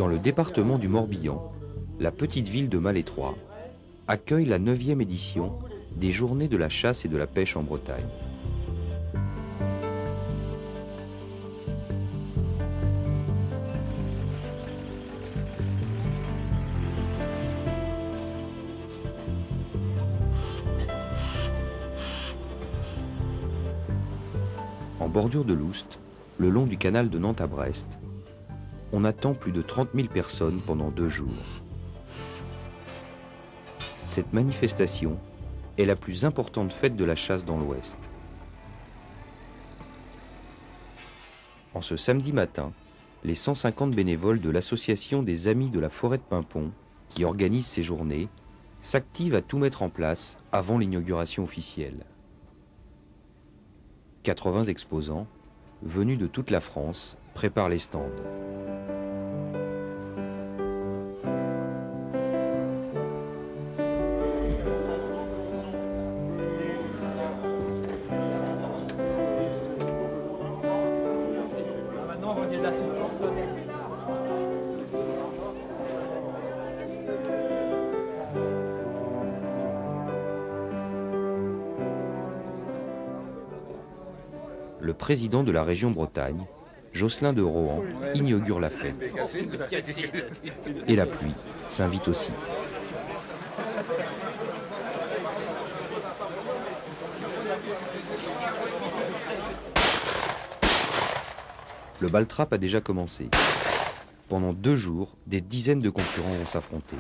Dans le département du Morbihan, la petite ville de Malétroit accueille la 9e édition des Journées de la chasse et de la pêche en Bretagne. En bordure de l'Oust, le long du canal de Nantes à Brest, on attend plus de 30 000 personnes pendant 2 jours. Cette manifestation est la plus importante fête de la chasse dans l'Ouest. En ce samedi matin, les 150 bénévoles de l'association des Amis de la Forêt de Paimpont, qui organise ces journées, s'activent à tout mettre en place avant l'inauguration officielle. 80 exposants, venus de toute la France, préparent les stands. Maintenant, on est de l'assistance. Le président de la région Bretagne, Jocelyn de Rohan, inaugure la fête. Et la pluie s'invite aussi. Le bal-trap a déjà commencé. Pendant 2 jours, des dizaines de concurrents vont s'affronter.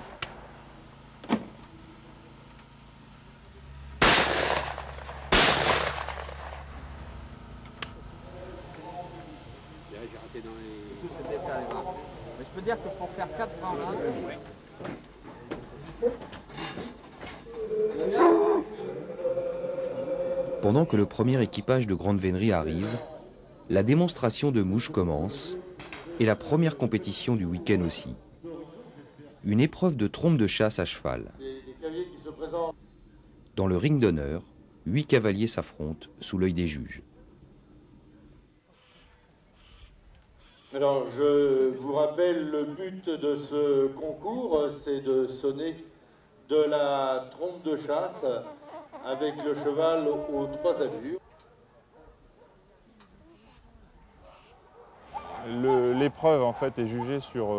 Je peux dire que pour faire 4 francs là. Pendant que le premier équipage de grande vénerie arrive, la démonstration de mouches commence et la première compétition du week-end aussi. Une épreuve de trompe de chasse à cheval. Dans le ring d'honneur, 8 cavaliers s'affrontent sous l'œil des juges. Alors, je vous rappelle, le but de ce concours, c'est de sonner de la trompe de chasse avec le cheval aux 3 allures. L'épreuve en fait est jugée sur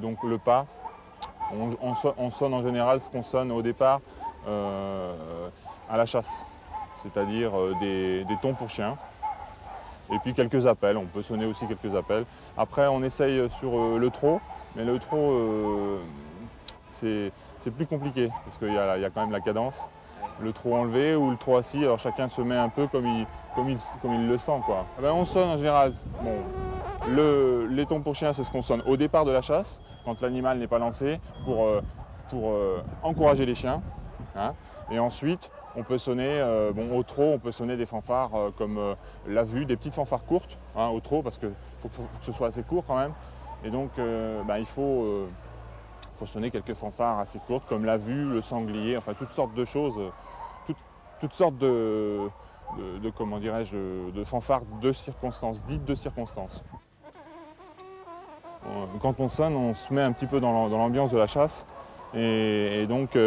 donc le pas. On sonne en général ce qu'on sonne au départ à la chasse, c'est-à-dire des tons pour chiens. Et puis quelques appels, on peut sonner aussi quelques appels. Après on essaye sur le trot, mais le trot c'est plus compliqué parce qu'il y a quand même la cadence. Le trot enlevé ou le trot assis, alors chacun se met un peu comme il le sent, quoi. Ben, on sonne en général, bon, les tons pour chien, c'est ce qu'on sonne au départ de la chasse, quand l'animal n'est pas lancé, pour encourager les chiens, hein. Et ensuite, on peut sonner, au trot, on peut sonner des fanfares comme la vue, des petites fanfares courtes, hein, au trot, parce qu'il faut que ce soit assez court quand même. Et donc, il faut sonner quelques fanfares assez courtes, comme la vue, le sanglier, enfin toutes sortes de choses, toutes sortes de comment dirais-je, de fanfares de circonstances, dites de circonstances. Quand on sonne, on se met un petit peu dans l'ambiance de la chasse, et donc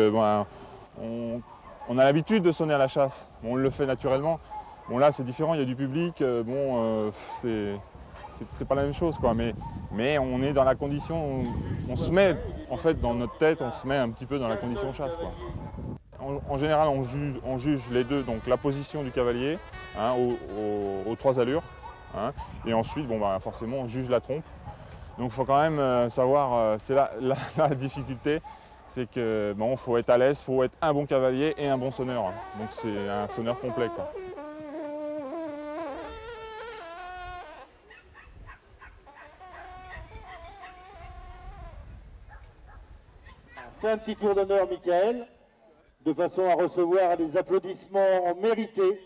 on a l'habitude de sonner à la chasse, on le fait naturellement. Bon là c'est différent, il y a du public, c'est pas la même chose, quoi, mais on est dans la condition, on se met, en fait, dans notre tête, on se met un petit peu dans la condition chasse, quoi. En général, on juge les deux, donc la position du cavalier, hein, aux 3 allures, hein, et ensuite, forcément, on juge la trompe. Donc il faut quand même savoir, c'est la difficulté, c'est que faut être à l'aise, il faut être un bon cavalier et un bon sonneur, hein. Donc c'est un sonneur complet, quoi. Fais un petit tour d'honneur, Michael, de façon à recevoir les applaudissements mérités.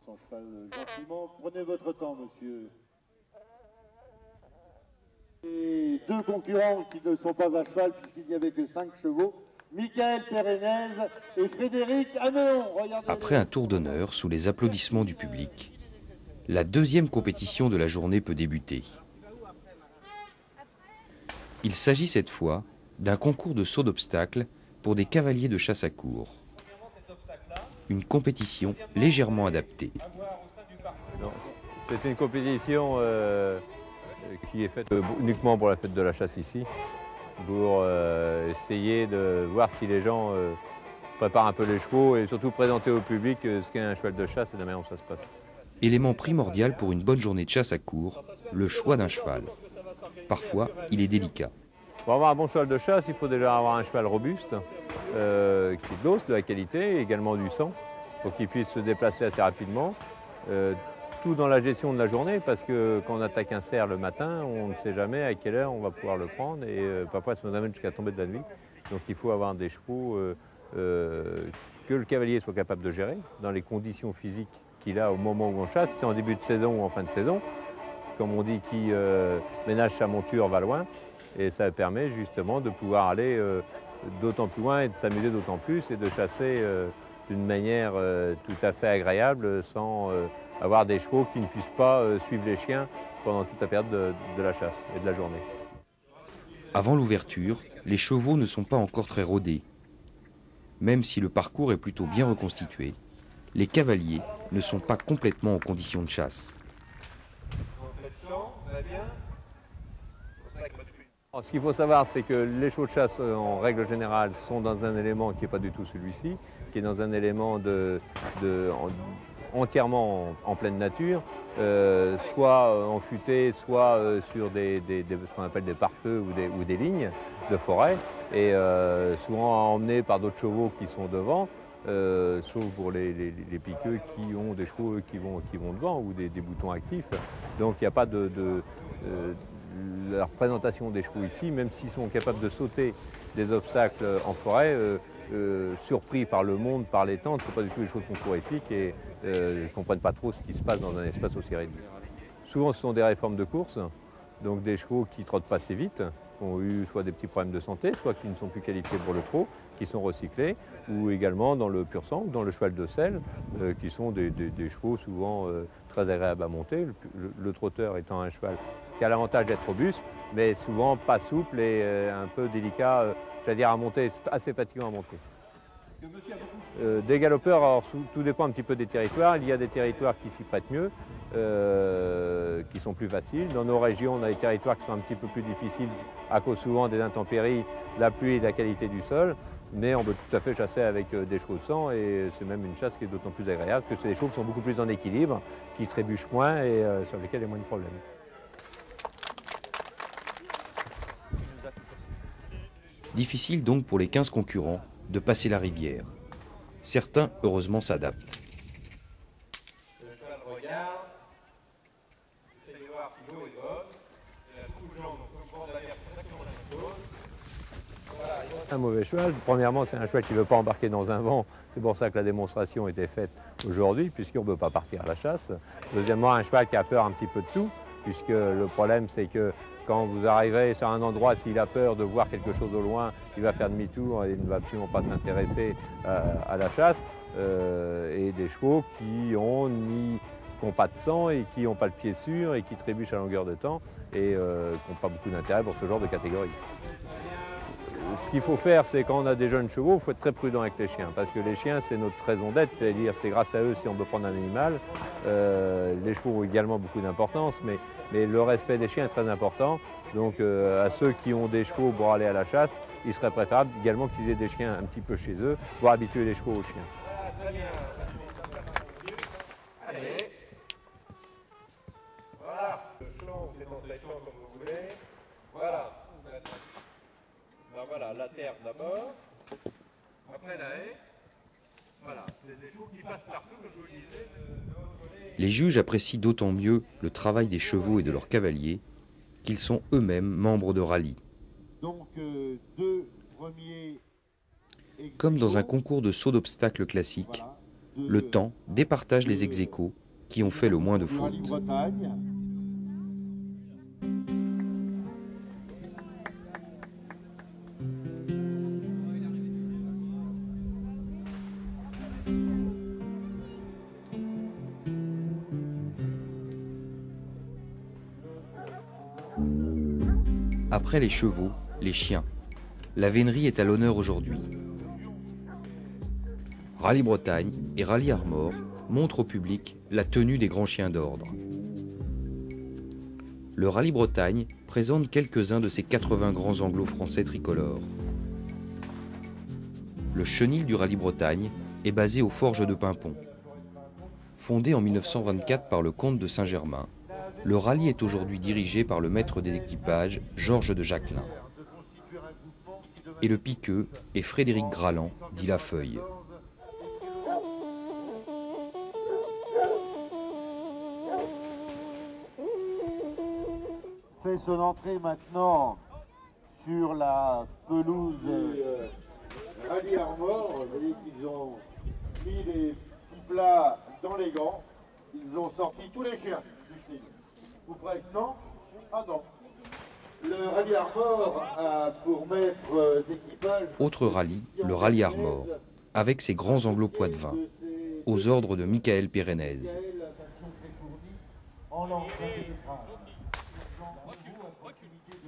Son cheval, gentiment, prenez votre temps, monsieur. Et 2 concurrents qui ne sont pas à cheval, puisqu'il n'y avait que 5 chevaux, Michael Pérenez et Frédéric Amelon. Après un tour d'honneur sous les applaudissements du public, la 2e compétition de la journée peut débuter. Il s'agit cette fois d'un concours de saut d'obstacles pour des cavaliers de chasse à courre. Une compétition légèrement adaptée. C'est une compétition qui est faite uniquement pour la fête de la chasse ici, pour essayer de voir si les gens préparent un peu les chevaux et surtout présenter au public ce qu'est un cheval de chasse et de la manière dont ça se passe. Élément primordial pour une bonne journée de chasse à courre, le choix d'un cheval. Parfois, il est délicat. Pour avoir un bon cheval de chasse, il faut déjà avoir un cheval robuste, qui est d'os, de la qualité, et également du sang, pour qu'il puisse se déplacer assez rapidement. Tout dans la gestion de la journée, parce que quand on attaque un cerf le matin, on ne sait jamais à quelle heure on va pouvoir le prendre, et parfois ça nous amène jusqu'à tomber de la nuit. Donc il faut avoir des chevaux que le cavalier soit capable de gérer, dans les conditions physiques qu'il a au moment où on chasse, si c'est en début de saison ou en fin de saison. Comme on dit, qui ménage sa monture va loin. Et ça permet justement de pouvoir aller d'autant plus loin et de s'amuser d'autant plus et de chasser d'une manière tout à fait agréable sans avoir des chevaux qui ne puissent pas suivre les chiens pendant toute la période de la chasse et de la journée. Avant l'ouverture, les chevaux ne sont pas encore très rodés. Même si le parcours est plutôt bien reconstitué, les cavaliers ne sont pas complètement en condition de chasse. Ce qu'il faut savoir, c'est que les chevaux de chasse, en règle générale, sont dans un élément qui n'est pas du tout celui-ci, qui est dans un élément entièrement en pleine nature, soit en futée, soit sur ce qu'on appelle des pare-feux ou des lignes de forêt, et souvent emmenés par d'autres chevaux qui sont devant, sauf pour les piqueux qui ont des chevaux qui vont devant ou des boutons actifs. Donc il n'y a pas la représentation des chevaux ici, même s'ils sont capables de sauter des obstacles en forêt, surpris par le monde, par les tentes, ce ne sont pas du tout des chevaux de concours épiques et ne comprennent pas trop ce qui se passe dans un espace aussi réduit. Souvent ce sont des réformes de course, donc des chevaux qui ne trottent pas assez vite, qui ont eu soit des petits problèmes de santé, soit qui ne sont plus qualifiés pour le trot, qui sont recyclés, ou également dans le pur sang, dans le cheval de selle, qui sont des chevaux souvent très agréables à monter, le trotteur étant un cheval qui a l'avantage d'être robuste, mais souvent pas souple et un peu délicat, j'allais dire à monter, assez fatigant à monter. Des galopeurs, alors, tout dépend un petit peu des territoires. Il y a des territoires qui s'y prêtent mieux, qui sont plus faciles. Dans nos régions, on a des territoires qui sont un petit peu plus difficiles à cause souvent des intempéries, la pluie et de la qualité du sol. Mais on peut tout à fait chasser avec des chevaux de sang et c'est même une chasse qui est d'autant plus agréable parce que c'est des chevaux qui sont beaucoup plus en équilibre, qui trébuchent moins et sur lesquels il y a moins de problèmes. Difficile donc pour les 15 concurrents de passer la rivière. Certains, heureusement, s'adaptent. Un mauvais cheval, premièrement, c'est un cheval qui ne veut pas embarquer dans un vent. C'est pour ça que la démonstration était faite aujourd'hui, puisqu'on ne peut pas partir à la chasse. Deuxièmement, un cheval qui a peur un petit peu de tout, puisque le problème, c'est que quand vous arrivez sur un endroit, s'il a peur de voir quelque chose au loin, il va faire demi-tour et il ne va absolument pas s'intéresser à la chasse. Et des chevaux qui n'ont pas de sang et qui n'ont pas le pied sûr et qui trébuchent à longueur de temps et qui n'ont pas beaucoup d'intérêt pour ce genre de catégorie. Ce qu'il faut faire, c'est quand on a des jeunes chevaux, il faut être très prudent avec les chiens, parce que les chiens, c'est notre raison d'être, c'est-à-dire c'est grâce à eux si on peut prendre un animal. Les chevaux ont également beaucoup d'importance, mais le respect des chiens est très important. Donc à ceux qui ont des chevaux pour aller à la chasse, il serait préférable également qu'ils aient des chiens un petit peu chez eux pour habituer les chevaux aux chiens. Allez. Voilà, le champ, vous êtes entre les champs comme vous voulez. Voilà. Donc voilà, la terre d'abord, après la haie. Voilà, c'est des chevaux qui passent partout, comme je vous le disais. Les juges apprécient d'autant mieux le travail des chevaux et de leurs cavaliers qu'ils sont eux-mêmes membres de rallye. Donc, deux premiers. Comme dans un concours de saut d'obstacles classique, le temps départage les ex-aequo qui ont fait le moins de fautes. Après les chevaux, les chiens. La vénerie est à l'honneur aujourd'hui. Rallye Bretagne et Rallye Armor montrent au public la tenue des grands chiens d'ordre. Le Rallye Bretagne présente quelques-uns de ses 80 grands anglo-français tricolores. Le chenil du Rallye Bretagne est basé aux Forges de Pimpon. Fondé en 1924 par le comte de Saint-Germain, le rallye est aujourd'hui dirigé par le maître d'équipage Georges de Jacquelin. Et le piqueux est Frédéric Graland, dit Lafeuille. Fait son entrée maintenant sur la pelouse Rallye Armor. Vous voyez qu'ils ont mis les petits plats dans les gants. Ils ont sorti tous les chiens, Justine. Ou presque, non? Ah non. Le Rallye Armor a pour maître d'équipage... Autre rallye, le Rallye Armor, avec ses grands anglos poitevins, aux ordres de Michael Pérenez.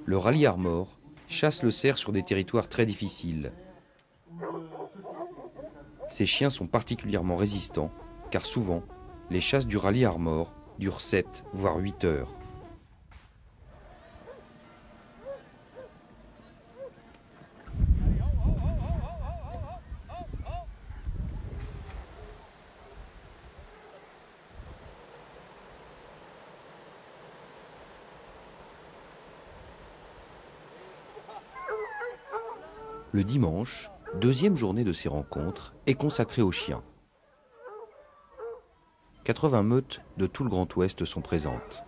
Le Rallye Armor chasse le cerf sur des territoires très difficiles. Ces chiens sont particulièrement résistants, car souvent, les chasses du Rallye Armor durent 7 voire 8 heures. Le dimanche, deuxième journée de ces rencontres, est consacrée aux chiens. 80 meutes de tout le Grand Ouest sont présentes.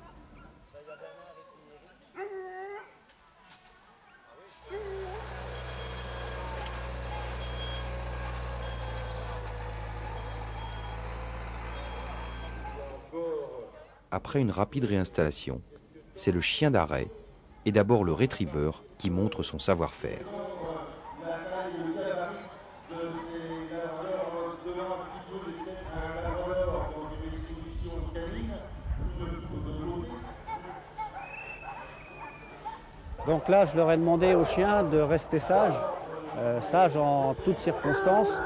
Après une rapide réinstallation, c'est le chien d'arrêt et d'abord le retriever qui montre son savoir-faire. Donc là, je leur ai demandé aux chiens de rester sages, sages en toutes circonstances,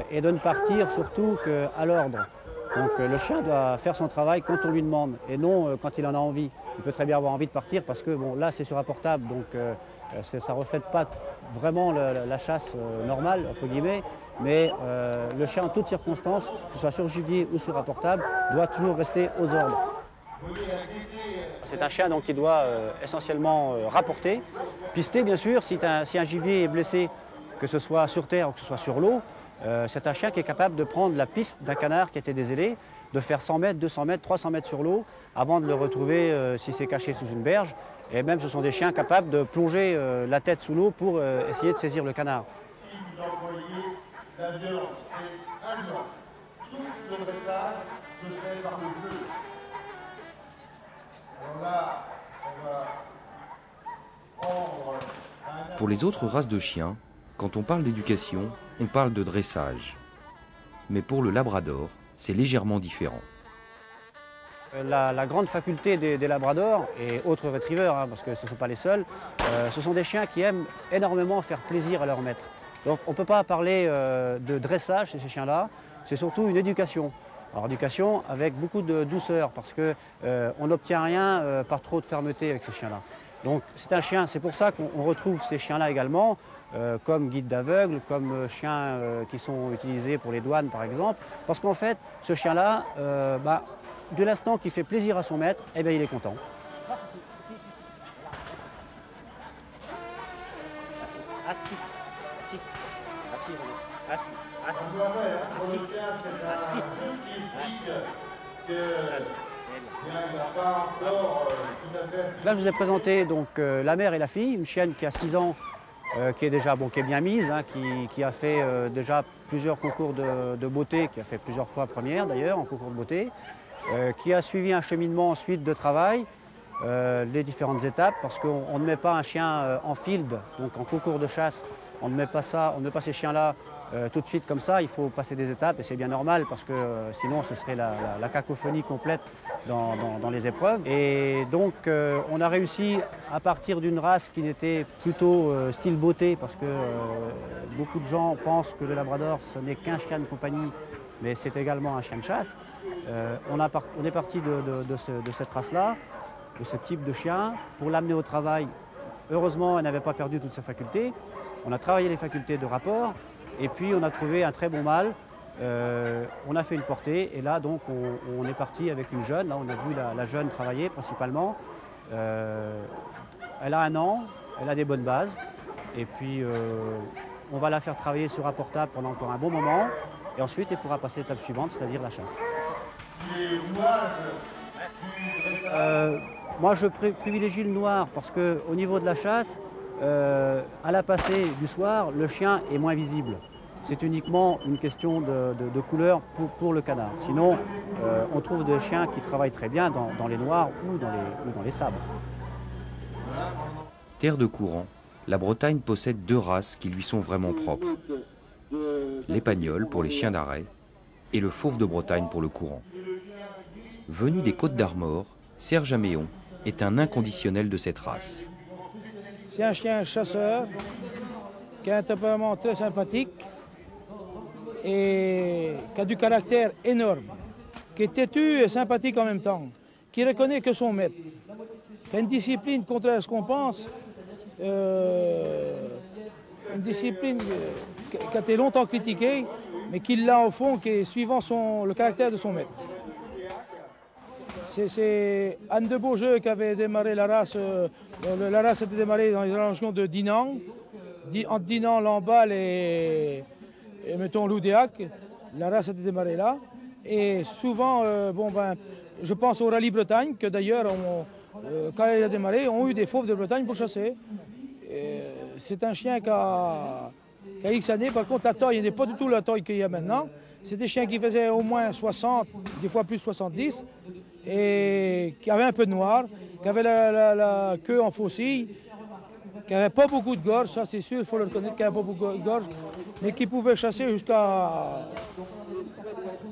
et de ne partir surtout qu'à l'ordre. Donc le chien doit faire son travail quand on lui demande, et non quand il en a envie. Il peut très bien avoir envie de partir parce que bon, là c'est sur un portable, donc ça ne reflète pas vraiment la chasse normale, entre guillemets, mais le chien en toutes circonstances, que ce soit sur gibier ou sur un portable, doit toujours rester aux ordres. C'est un chien donc, qui doit essentiellement rapporter, pister bien sûr, si un gibier est blessé, que ce soit sur terre ou que ce soit sur l'eau, c'est un chien qui est capable de prendre la piste d'un canard qui a été dézélé, de faire 100 mètres, 200 mètres, 300 mètres sur l'eau, avant de le retrouver si c'est caché sous une berge. Et même ce sont des chiens capables de plonger la tête sous l'eau pour essayer de saisir le canard. Pour les autres races de chiens, quand on parle d'éducation, on parle de dressage. Mais pour le labrador, c'est légèrement différent. La grande faculté des labradors et autres retrievers, parce que ce ne sont pas les seuls, ce sont des chiens qui aiment énormément faire plaisir à leur maître. Donc on ne peut pas parler de dressage chez ces chiens-là, c'est surtout une éducation. Alors éducation avec beaucoup de douceur, parce qu'on n'obtient rien par trop de fermeté avec ces chiens-là. Donc c'est un chien, c'est pour ça qu'on retrouve ces chiens-là également, comme guide d'aveugle, comme chiens qui sont utilisés pour les douanes par exemple, parce qu'en fait ce chien-là, de l'instant qu'il fait plaisir à son maître, eh bien, il est content. Là, je vous ai présenté donc, la mère et la fille, une chienne qui a 6 ans, qui est déjà qui est bien mise, qui a fait déjà plusieurs concours de beauté, qui a fait plusieurs fois première d'ailleurs en concours de beauté. Qui a suivi un cheminement ensuite de travail, les différentes étapes, parce qu'on ne met pas un chien en field, donc en concours de chasse, on ne met pas ces chiens-là tout de suite comme ça, il faut passer des étapes et c'est bien normal parce que sinon ce serait la cacophonie complète dans les épreuves. Et donc on a réussi à partir d'une race qui n'était plutôt style beauté parce que beaucoup de gens pensent que le Labrador ce n'est qu'un chien de compagnie mais c'est également un chien de chasse. On est parti de cette race-là, de ce type de chien, pour l'amener au travail. Heureusement, elle n'avait pas perdu toutes ses facultés. On a travaillé les facultés de rapport et puis on a trouvé un très bon mâle. On a fait une portée et là donc on est parti avec une jeune. Là on a vu la jeune travailler principalement. Elle a 1 an, elle a des bonnes bases et puis on va la faire travailler sur un portable pendant encore un bon moment et ensuite elle pourra passer à l'étape suivante, c'est-à-dire la chasse. Moi je privilégie le noir parce qu'au niveau de la chasse, à la passée du soir, le chien est moins visible. C'est uniquement une question de couleur pour le canard. Sinon, on trouve des chiens qui travaillent très bien dans les noirs ou dans les sabres. Terre de courant, la Bretagne possède 2 races qui lui sont vraiment propres. L'épagnol pour les chiens d'arrêt et le fauve de Bretagne pour le courant. Venu des Côtes d'Armor, Serge Améon est un inconditionnel de cette race. C'est un chien chasseur qui a un tempérament très sympathique et qui a du caractère énorme, qui est têtu et sympathique en même temps, qui reconnaît que son maître, qui a une discipline contraire à ce qu'on pense, une discipline qui a été longtemps critiquée, mais qui l'a au fond, qui est suivant le caractère de son maître. C'est Anne de Beaujeu qui avait démarré la race. La race a été démarrée dans les arrangements de Dinan, entre Dinan, Lamballe et mettons Loudéac. La race a été démarrée là. Et souvent, je pense au Rallye Bretagne, que d'ailleurs, quand il a démarré, ont eu des fauves de Bretagne pour chasser. C'est un chien qui a X années. Par contre, la taille n'est pas du tout la taille qu'il y a maintenant. C'est des chiens qui faisaient au moins 60, des fois plus 70. Et qui avait un peu de noir, qui avait la queue en faucille, qui n'avait pas beaucoup de gorge, ça c'est sûr, il faut le reconnaître qu'il n'avait pas beaucoup de gorge, mais qui pouvait chasser jusqu'à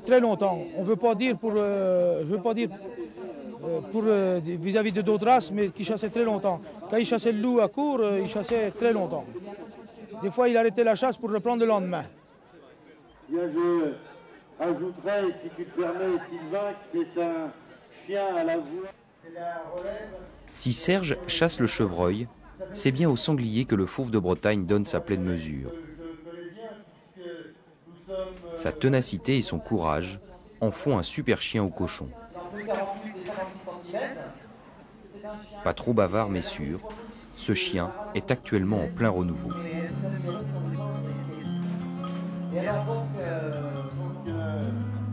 très longtemps. On ne veut pas dire vis-à-vis de d'autres races, mais qui chassait très longtemps. Quand il chassait le loup à court, il chassait très longtemps. Des fois, il arrêtait la chasse pour reprendre le lendemain. Bien, je ajouterais, si tu le permets, Sylvain, que c'est un chien à la voix. Si Serge chasse le chevreuil, c'est bien au sanglier que le fauve de Bretagne donne sa pleine mesure. Sa ténacité et son courage en font un super chien au cochon. Pas trop bavard mais sûr, ce chien est actuellement en plein renouveau.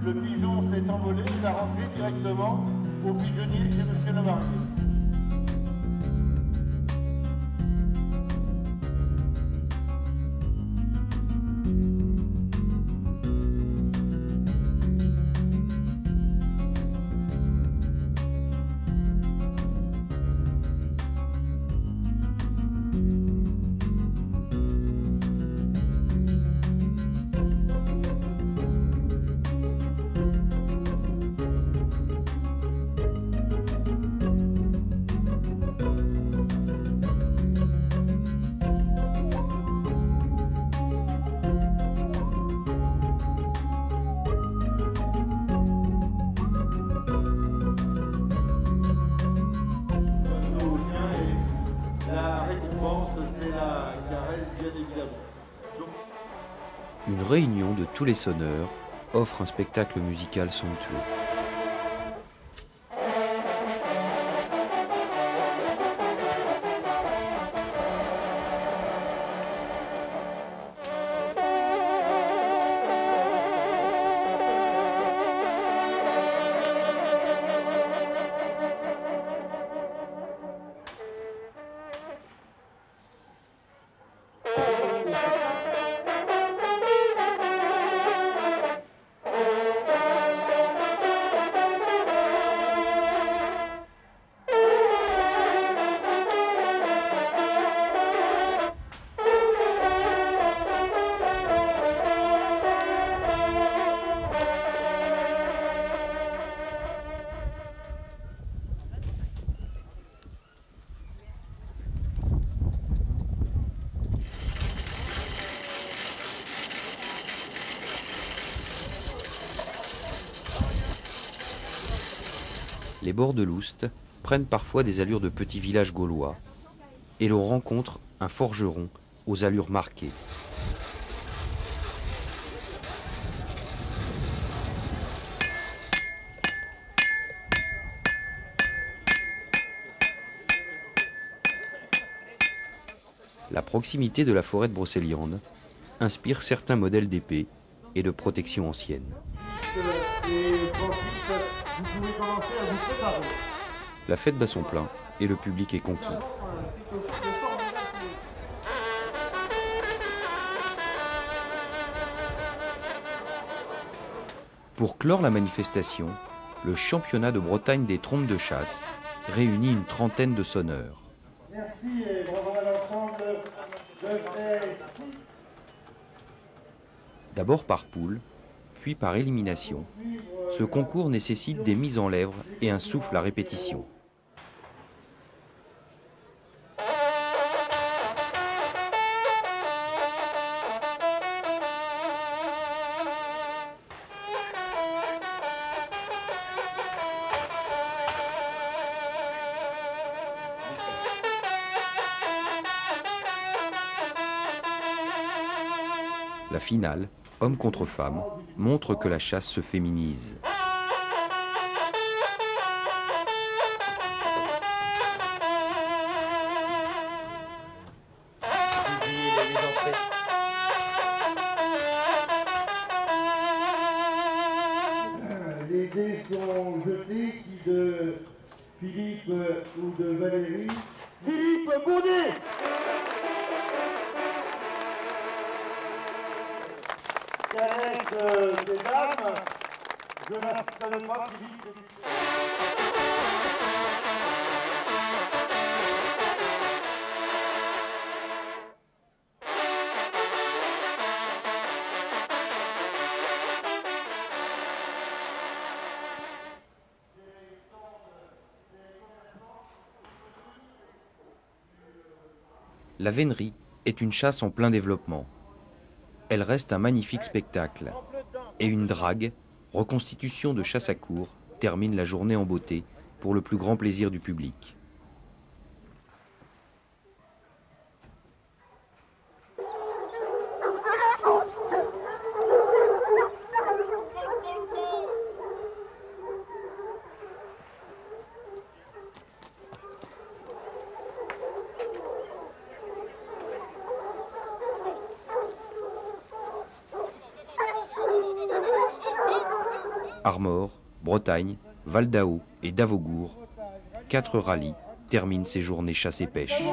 Le pigeon s'est envolé, il a rentré directement au pigeonnier chez M. Lemarquier. Une réunion de tous les sonneurs offre un spectacle musical somptueux. Les bords de l'Oust prennent parfois des allures de petits villages gaulois, et l'on rencontre un forgeron aux allures marquées. La proximité de la forêt de Brocéliande inspire certains modèles d'épées et de protection anciennes. La fête bat son plein et le public est conquis. Pour clore la manifestation, le championnat de Bretagne des trompes de chasse réunit une trentaine de sonneurs. Merci et bravo à l'ensemble de D'abord par poule, puis par élimination, ce concours nécessite des mises en lèvres et un souffle à répétition. La finale, homme contre femme, montre que la chasse se féminise. Les dés sont jetés, qui de Philippe ou de Valérie. Philippe Baudet. Avec des dames, je n'assiste pas Philippe. La vénerie est une chasse en plein développement. Elle reste un magnifique spectacle. Et une drague, reconstitution de chasse à courre, termine la journée en beauté pour le plus grand plaisir du public. Armor, Bretagne, Val-d'Ao et Davogour, 4 rallyes terminent ces journées chasse et pêche.